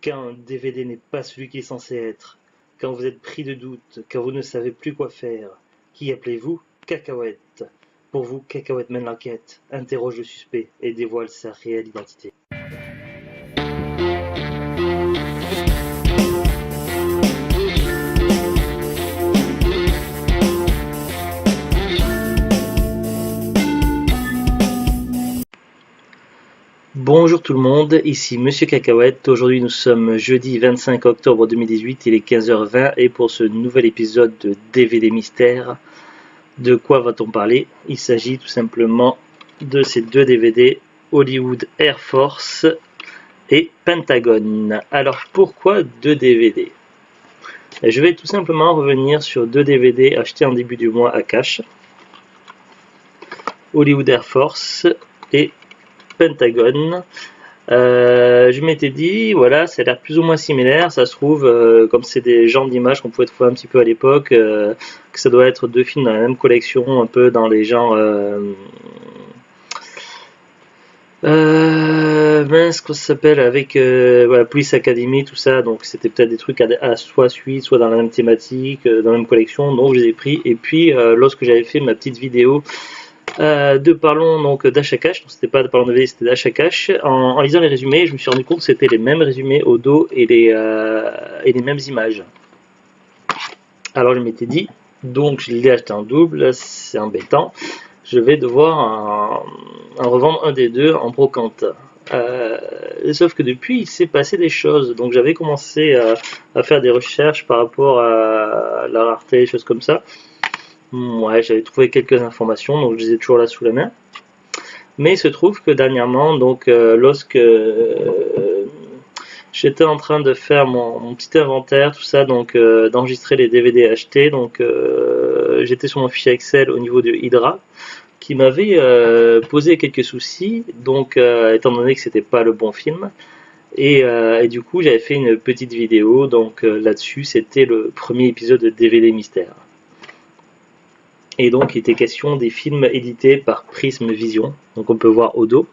Quand un DVD n'est pas celui qu'il est censé être, quand vous êtes pris de doute, quand vous ne savez plus quoi faire, qui appelez-vous? Cacahuète. Pour vous, Cacahuète mène l'enquête, interroge le suspect et dévoile sa réelle identité. Bonjour tout le monde, ici Monsieur Cacahuète. Aujourd'hui nous sommes jeudi 25 octobre 2018, il est 15h20 et pour ce nouvel épisode de DVD Mystère, de quoi va-t-on parler? Il s'agit tout simplement de ces deux DVD, Hollywood Air Force et Pentagon. Alors pourquoi deux DVD? Je vais tout simplement revenir sur deux DVD achetés en début du mois à cash. Hollywood Air Force et Pentagon. Je m'étais dit, voilà, ça a l'air plus ou moins similaire. Ça se trouve, comme c'est des genres d'images qu'on pouvait trouver un petit peu à l'époque, que ça doit être deux films dans la même collection, un peu dans les genres. Mince, comment ça s'appelle, avec voilà, Police Academy, tout ça. Donc c'était peut-être des trucs à soit suite, soit dans la même thématique, dans la même collection. Donc je les ai pris. Et puis lorsque j'avais fait ma petite vidéo de Parlons donc d'achat cash, donc c'était pas de Parlons DVD, c'était d'achat cash. En lisant les résumés, je me suis rendu compte que c'était les mêmes résumés au dos et les mêmes images. Alors je m'étais dit, donc je l'ai acheté en double, c'est embêtant. Je vais devoir en revendre un des deux en brocante. Sauf que depuis, il s'est passé des choses. Donc j'avais commencé à faire des recherches par rapport à la rareté, des choses comme ça. Ouais, j'avais trouvé quelques informations, donc je les ai toujours là sous la main. Mais il se trouve que dernièrement, donc lorsque j'étais en train de faire mon petit inventaire, tout ça, donc d'enregistrer les DVD achetés, donc j'étais sur mon fichier Excel au niveau de Hydra, qui m'avait posé quelques soucis, donc étant donné que c'était pas le bon film. Et du coup, j'avais fait une petite vidéo, donc là-dessus, c'était le premier épisode de DVD Mystère. Et donc, il était question des films édités par Prism Vision, donc on peut voir au dos.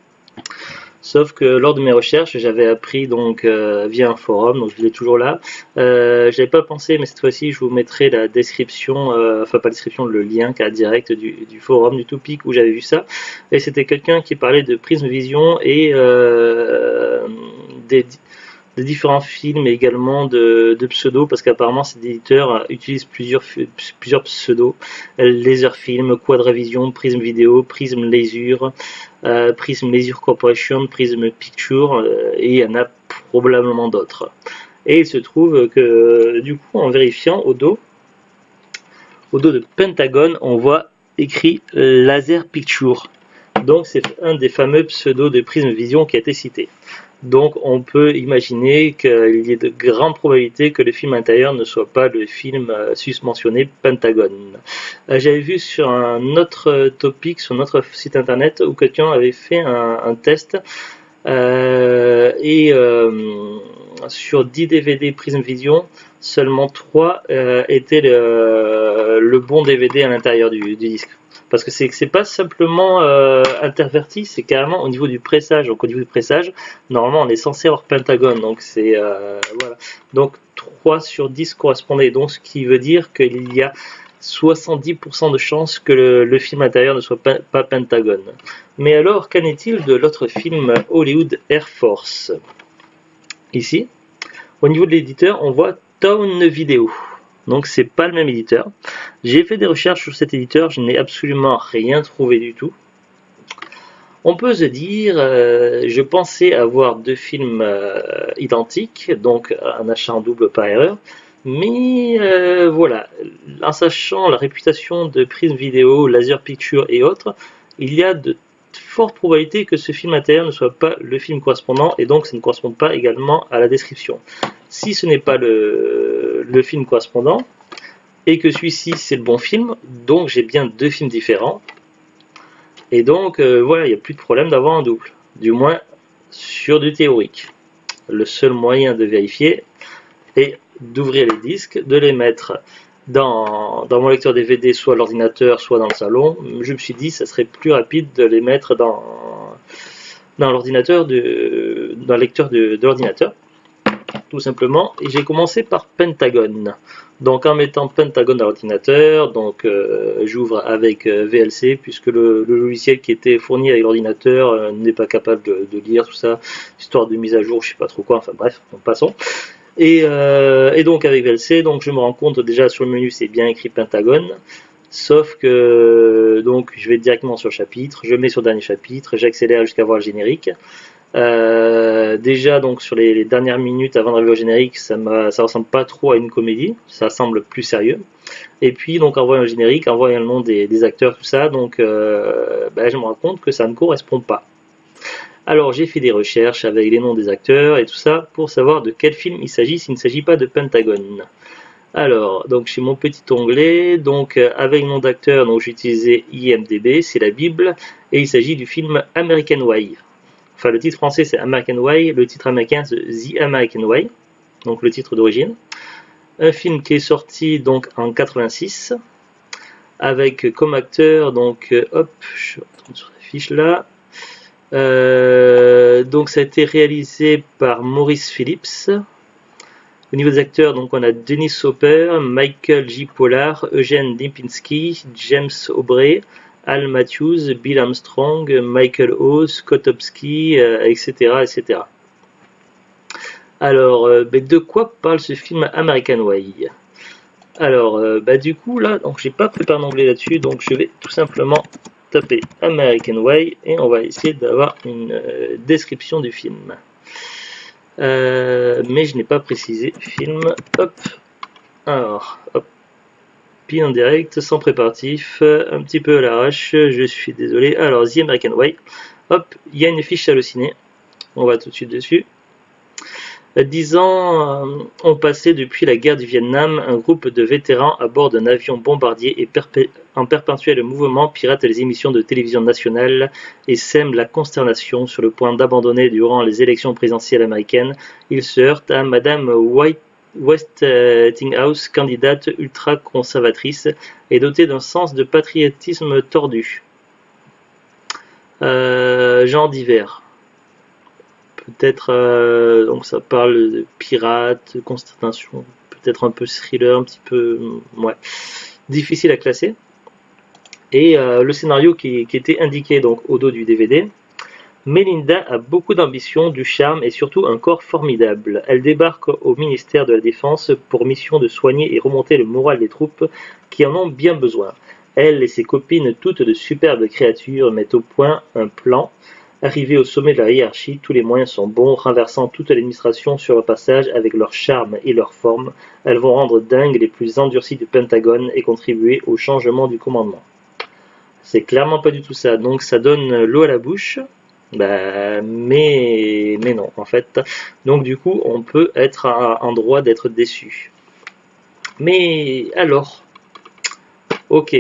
Sauf que lors de mes recherches, j'avais appris donc via un forum, donc je l'ai toujours là. J'avais pas pensé, mais cette fois-ci, je vous mettrai la description, enfin pas la description, le lien direct du forum, du Topic où j'avais vu ça. Et c'était quelqu'un qui parlait de Prism Vision et de différents films et également de pseudos, parce qu'apparemment cet éditeur utilise plusieurs pseudos, Laserfilm, Quadravision, Prism Video, Prism Laser, Prism Laser Corporation, Prism Picture, et il y en a probablement d'autres. Et il se trouve que du coup, en vérifiant au dos de Pentagon, on voit écrit Laser Picture. Donc c'est un des fameux pseudos de Prism Vision qui a été cité. Donc on peut imaginer qu'il y ait de grandes probabilités que le film intérieur ne soit pas le film susmentionné Pentagon. J'avais vu sur un autre topic, sur notre site internet, où quelqu'un avait fait un test sur 10 DVD Prism Vision, seulement 3 étaient le bon DVD à l'intérieur du disque. Parce que c'est pas simplement interverti, c'est carrément au niveau du pressage. Donc au niveau du pressage, normalement on est censé avoir Pentagon. Donc c'est voilà. Donc 3 sur 10 correspondait. Donc ce qui veut dire qu'il y a 70% de chances que le film intérieur ne soit pas Pentagon. Mais alors qu'en est-il de l'autre film Hollywood Air Force? Ici, au niveau de l'éditeur, on voit Town Video. Donc c'est pas le même éditeur. J'ai fait des recherches sur cet éditeur, je n'ai absolument rien trouvé du tout. On peut se dire, je pensais avoir deux films identiques, donc un achat en double par erreur, mais voilà, en sachant la réputation de Prism Video, Laser Picture et autres, il y a de fortes probabilités que ce film intérieur ne soit pas le film correspondant, et donc ça ne correspond pas également à la description. Si ce n'est pas le film correspondant, et que celui-ci c'est le bon film, donc j'ai bien deux films différents, et donc voilà, il n'y a plus de problème d'avoir un double, du moins sur du théorique. Le seul moyen de vérifier est d'ouvrir les disques, de les mettre dans mon lecteur DVD, soit l'ordinateur, soit dans le salon. Je me suis dit ça serait plus rapide de les mettre dans l'ordinateur, dans le lecteur de l'ordinateur. tout simplement. Et j'ai commencé par Pentagon. Donc en mettant Pentagon à l'ordinateur, donc j'ouvre avec VLC, puisque le logiciel qui était fourni avec l'ordinateur n'est pas capable de lire tout ça, histoire de mise à jour, je sais pas trop quoi, enfin bref, passons. Et donc avec VLC, donc je me rends compte déjà sur le menu c'est bien écrit Pentagon, sauf que donc je vais directement sur le chapitre, je mets sur le dernier chapitre, j'accélère jusqu'à voir le générique. Déjà donc sur les dernières minutes avant d'arriver au générique, ça ressemble pas trop à une comédie, ça semble plus sérieux. Et puis donc en voyant le générique, en voyant le nom des acteurs, tout ça, donc je me rends compte que ça ne correspond pas. Alors j'ai fait des recherches avec les noms des acteurs et tout ça pour savoir de quel film il s'agit s'il ne s'agit pas de Pentagon. Alors, donc chez mon petit onglet, donc avec le nom d'acteur, donc j'ai utilisé IMDb, c'est la Bible, et il s'agit du film American Way. Enfin, le titre français c'est American Way, le titre américain c'est The American Way, donc le titre d'origine. Un film qui est sorti donc en 86, avec comme acteur, donc hop, je retourne sur la fiche là. Donc ça a été réalisé par Maurice Phillips. Au niveau des acteurs, donc on a Dennis Hopper, Michael J. Pollard, Eugene Lipinski, James Aubrey, Al Matthews, Bill Armstrong, Michael Hawes, Scott Hopsky, etc., etc. Alors, de quoi parle ce film American Way? Alors, du coup, là, donc j'ai pas préparé un onglet là-dessus, donc je vais tout simplement taper American Way et on va essayer d'avoir une description du film. Mais je n'ai pas précisé film. Hop. Alors, hop. Puis en direct, sans préparatif, un petit peu à l'arrache, je suis désolé. Alors, The American Way. Hop, il y a une fiche hallucinée. On va tout de suite dessus. 10 ans ont passé depuis la guerre du Vietnam. Un groupe de vétérans à bord d'un avion bombardier et en perpétuel mouvement pirate les émissions de télévision nationale et sème la consternation sur le point d'abandonner durant les élections présidentielles américaines. Il se heurte à Madame Westinghouse, candidate ultra-conservatrice et dotée d'un sens de patriotisme tordu. Genre divers. Peut-être, donc ça parle de pirates, consternation, peut-être un peu thriller, un petit peu, ouais, difficile à classer. Et le scénario qui était indiqué donc au dos du DVD. Melinda a beaucoup d'ambition, du charme et surtout un corps formidable. Elle débarque au ministère de la Défense pour mission de soigner et remonter le moral des troupes qui en ont bien besoin. Elle et ses copines, toutes de superbes créatures, mettent au point un plan. Arrivées au sommet de la hiérarchie, tous les moyens sont bons, renversant toute l'administration sur le passage avec leur charme et leur forme. Elles vont rendre dingues les plus endurcis du Pentagone et contribuer au changement du commandement. C'est clairement pas du tout ça, donc ça donne l'eau à la bouche. Mais non, en fait. Donc du coup, on peut être en droit d'être déçu. Mais alors, ok,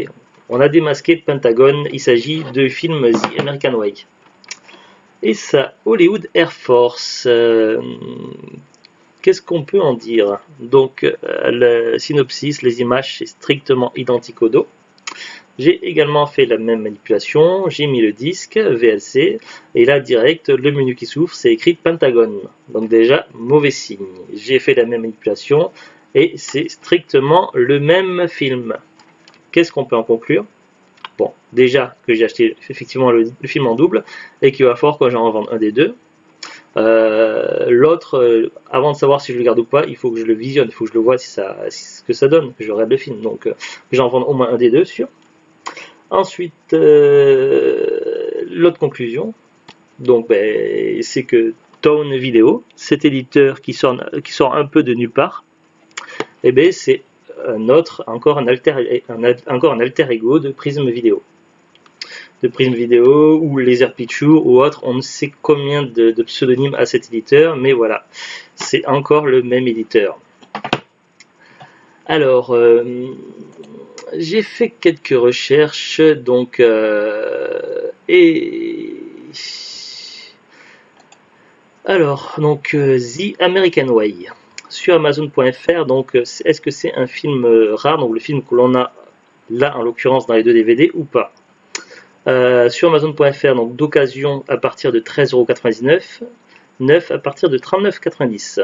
on a démasqué le Pentagone, il s'agit de film The American Way. Et ça, Hollywood Air Force, qu'est-ce qu'on peut en dire? Donc, le synopsis, les images, c'est strictement identique au dos. J'ai également fait la même manipulation, j'ai mis le disque VLC, et là direct, le menu qui s'ouvre, c'est écrit Pentagone. Donc déjà, mauvais signe. J'ai fait la même manipulation, et c'est strictement le même film. Qu'est-ce qu'on peut en conclure? Bon, déjà que j'ai acheté effectivement le film en double, et qu'il va falloir que j'en revende un des deux. L'autre, avant de savoir si je le garde ou pas, il faut que je le visionne, il faut que je le vois si ce que ça donne, que je regarde le film. Donc j'en vends au moins un des deux, sûr. Ensuite, l'autre conclusion, donc c'est que Tone Video, cet éditeur qui sort un peu de nulle part, c'est encore un alter ego de Prism Video. De Prism Video ou Laser Picture ou autre, on ne sait combien de pseudonymes à cet éditeur, mais voilà, c'est encore le même éditeur. Alors, j'ai fait quelques recherches, donc The American Way sur Amazon.fr. Donc, est-ce que c'est un film rare, donc le film que l'on a là en l'occurrence dans les deux DVD ou pas? Sur Amazon.fr, donc d'occasion à partir de 13,99 €, neuf à partir de 39,90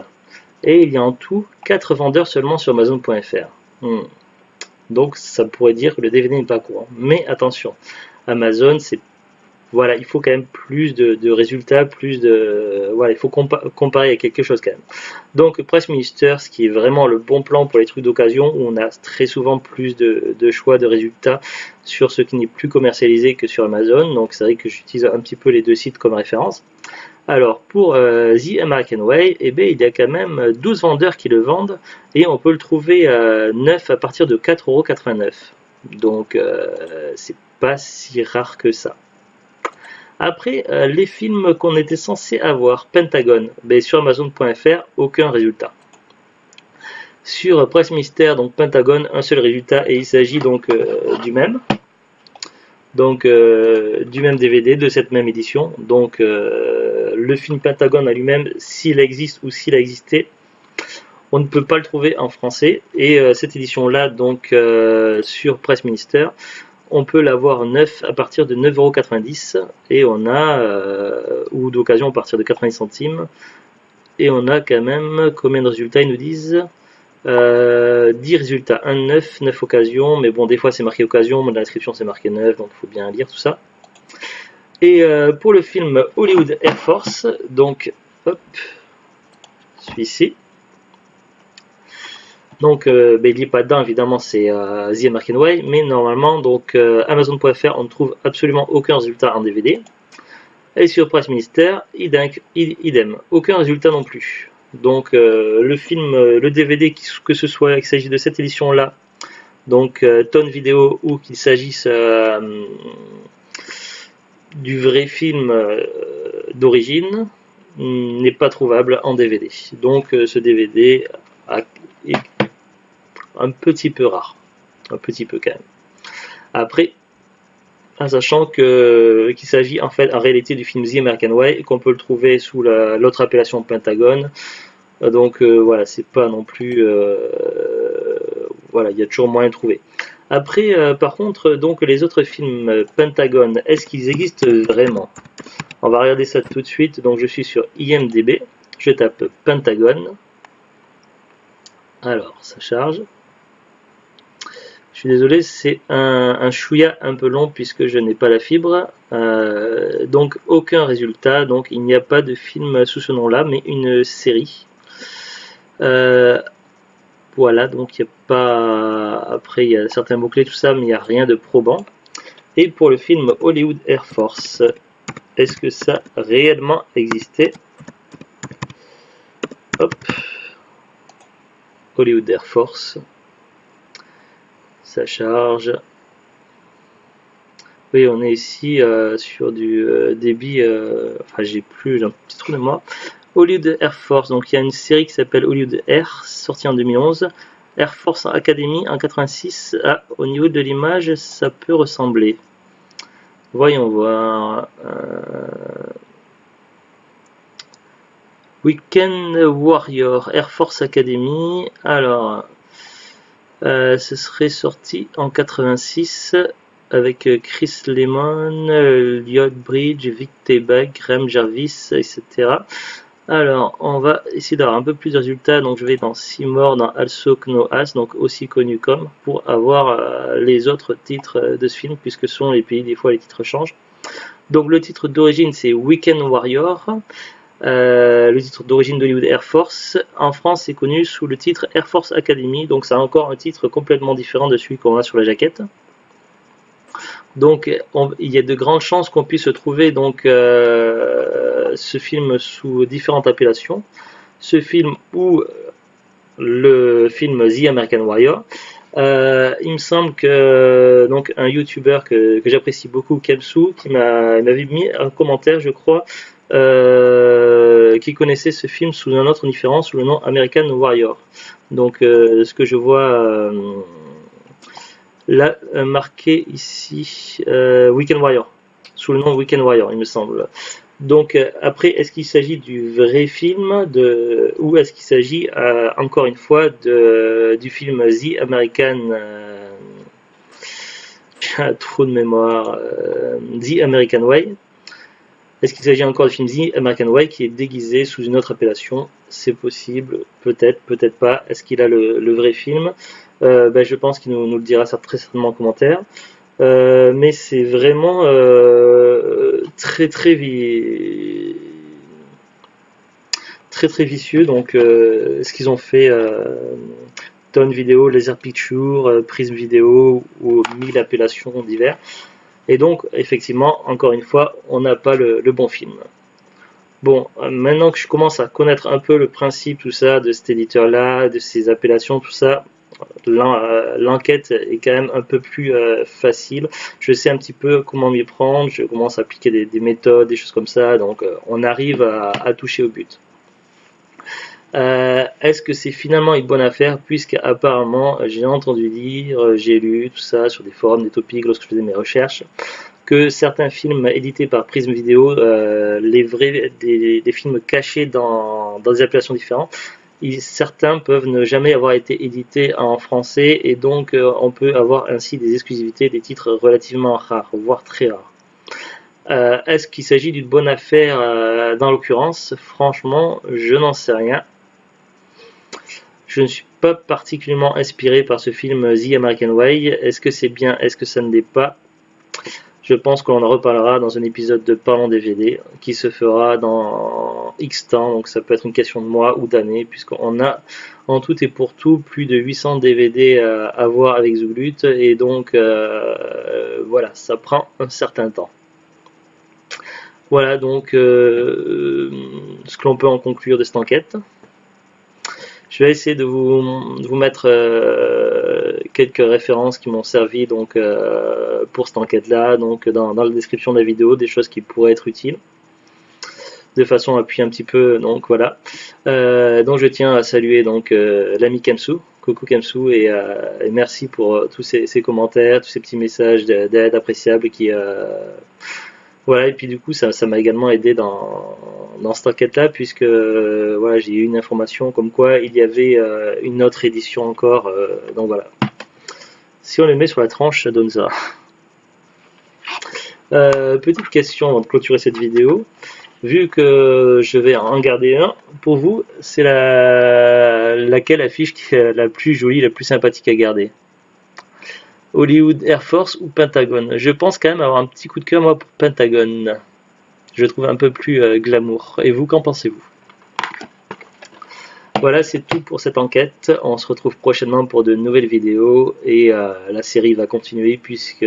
€. et il y a en tout 4 vendeurs seulement sur Amazon.fr. Donc ça pourrait dire que le DVD n'est pas courant. Mais attention, Amazon, voilà, il faut quand même plus de résultats, voilà, il faut comparer à quelque chose quand même. Donc Press Minister, ce qui est vraiment le bon plan pour les trucs d'occasion, où on a très souvent plus de choix de résultats sur ce qui n'est plus commercialisé que sur Amazon. Donc c'est vrai que j'utilise un petit peu les deux sites comme référence. Alors pour The American Way, eh bien, il y a quand même 12 vendeurs qui le vendent et on peut le trouver neuf à partir de 4,89 €. Donc c'est pas si rare que ça. Après, les films qu'on était censé avoir, Pentagon, ben, sur Amazon.fr, aucun résultat. Sur Press Mystère, donc Pentagon, un seul résultat et il s'agit donc du même. Donc du même DVD, de cette même édition. Donc le film Pentagon à lui-même, s'il existe ou s'il a existé, on ne peut pas le trouver en français. Et cette édition-là, donc sur Press Minister, on peut l'avoir neuf à partir de 9,90 € et on a, ou d'occasion à partir de 90 centimes. Et on a quand même, combien de résultats ils nous disent 10 résultats, 1 9, 9 occasions, mais bon, des fois c'est marqué occasion, mais dans l'inscription c'est marqué 9, donc il faut bien lire tout ça. Et pour le film Hollywood Air Force, donc, hop, celui-ci. Donc, il n'est pas dedans, évidemment, c'est The American Way, mais normalement, donc, Amazon.fr, on ne trouve absolument aucun résultat en DVD. Et sur Press Minister, idem, aucun résultat non plus. Donc, le film, le DVD, que ce soit qu'il s'agisse de cette édition-là, donc Tonne Vidéo, ou qu'il s'agisse du vrai film d'origine, n'est pas trouvable en DVD. Donc, ce DVD est un petit peu rare, un petit peu quand même. Après, en sachant qu'il s'agit en fait en réalité du film The American Way et qu'on peut le trouver sous l'autre appellation Pentagone. Donc voilà, c'est pas non plus voilà, il y a toujours moyen de trouver. Après, par contre, donc les autres films Pentagone, est-ce qu'ils existent vraiment? On va regarder ça tout de suite. Donc je suis sur IMDb, je tape Pentagone. Alors, ça charge. Je suis désolé, c'est un chouïa un peu long puisque je n'ai pas la fibre. Donc aucun résultat, donc il n'y a pas de film sous ce nom-là, mais une série. Voilà, donc il n'y a pas... Après, il y a certains mots-clés, tout ça, mais il n'y a rien de probant. Et pour le film Hollywood Air Force, est-ce que ça a réellement existé? Hop. Hollywood Air Force. Ça charge. Oui, on est ici sur du débit. Enfin, j'ai un petit trou de moi. Hollywood Air Force. Donc, il y a une série qui s'appelle Hollywood Air, sortie en 2011. Air Force Academy en 86. Ah, au niveau de l'image, ça peut ressembler. Voyons voir. Weekend Warrior, Air Force Academy. Alors. Ce serait sorti en 86 avec Chris Lemon, Lloyd Bridge, Vic Tebag, Graham Jarvis, etc. Alors, on va essayer d'avoir un peu plus de résultats. Donc, je vais dans Seymour, dans Also Know Us, donc aussi connu comme, pour avoir les autres titres de ce film, puisque selon les pays, des fois, les titres changent. Donc, le titre d'origine, c'est Weekend Warrior. Le titre d'origine d'Hollywood Air Force. En France, c'est connu sous le titre Air Force Academy, donc c'est encore un titre complètement différent de celui qu'on a sur la jaquette. Donc, il y a de grandes chances qu'on puisse trouver donc ce film sous différentes appellations. Ce film ou le film The American Warrior. Il me semble que donc un YouTuber que j'apprécie beaucoup, Kemsu, qui m'avait mis un commentaire, je crois. Qui connaissait ce film sous un autre différent, sous le nom American Warrior. Donc ce que je vois là marqué ici, Weekend Warrior, sous le nom Weekend Warrior, il me semble. Donc après, est-ce qu'il s'agit du vrai film ou est-ce qu'il s'agit encore une fois du film The American j'ai un trou de mémoire, The American Way. Est-ce qu'il s'agit encore du film The American Way qui est déguisé sous une autre appellation? C'est possible, peut-être, peut-être pas. Est-ce qu'il a le vrai film? Je pense qu'il nous le dira très certainement en commentaire. Mais c'est vraiment très très vicieux. Donc ce qu'ils ont fait Tone Vidéo, Laser Picture, Prism Vidéo ou 1000 appellations diverses. Et donc effectivement, encore une fois, on n'a pas le bon film. Bon, maintenant que je commence à connaître un peu le principe, tout ça, de cet éditeur-là, de ces appellations, tout ça, l'enquête est quand même un peu plus facile. Je sais un petit peu comment m'y prendre, je commence à appliquer des méthodes, des choses comme ça, donc on arrive à toucher au but. Est-ce que c'est finalement une bonne affaire, puisque apparemment j'ai entendu dire, j'ai lu tout ça sur des forums, des topics lorsque je faisais mes recherches, que certains films édités par Prism Video, des films cachés dans des appellations différentes, certains peuvent ne jamais avoir été édités en français et donc on peut avoir ainsi des exclusivités, des titres relativement rares, voire très rares. Est-ce qu'il s'agit d'une bonne affaire dans l'occurrence? Franchement, je n'en sais rien. Je ne suis pas particulièrement inspiré par ce film The American Way. Est-ce que c'est bien? Est-ce que ça ne l'est pas? Je pense qu'on en reparlera dans un épisode de Parlons DVD qui se fera dans X temps, donc ça peut être une question de mois ou d'années, puisqu'on a en tout et pour tout plus de 800 DVD à voir avec Zouglut, et donc voilà, ça prend un certain temps. Voilà donc ce que l'on peut en conclure de cette enquête. Je vais essayer de vous mettre quelques références qui m'ont servi donc pour cette enquête-là, donc dans la description de la vidéo, des choses qui pourraient être utiles, de façon à appuyer un petit peu. Donc voilà. Donc je tiens à saluer donc l'ami Kemsu. Coucou Kemsu et merci pour tous ces commentaires, tous ces petits messages d'aide appréciables qui voilà, et puis du coup ça m'a également aidé dans cette enquête-là, puisque voilà, j'ai eu une information comme quoi il y avait une autre édition encore, donc voilà. Si on les met sur la tranche, ça donne ça. Petite question avant de clôturer cette vidéo. Vu que je vais en garder un, pour vous, c'est laquelle affiche qui est la plus jolie, la plus sympathique à garder? Hollywood Air Force ou Pentagone? Je pense quand même avoir un petit coup de cœur moi pour Pentagone. Je le trouve un peu plus glamour. Et vous, qu'en pensez-vous? Voilà, c'est tout pour cette enquête. On se retrouve prochainement pour de nouvelles vidéos et la série va continuer puisque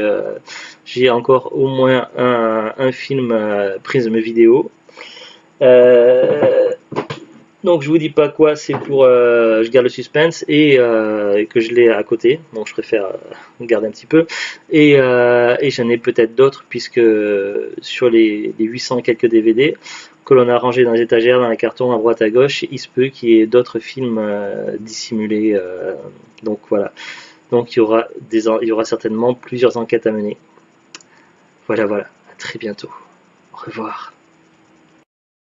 j'ai encore au moins un film Prism Vidéo. Donc je vous dis pas quoi, c'est pour je garde le suspense et que je l'ai à côté, donc je préfère garder un petit peu, et j'en ai peut-être d'autres puisque sur les 800 quelques DVD que l'on a rangés dans les étagères, dans les cartons à droite à gauche, il se peut qu'il y ait d'autres films dissimulés, donc voilà, donc il y aura certainement plusieurs enquêtes à mener. Voilà, à très bientôt, au revoir.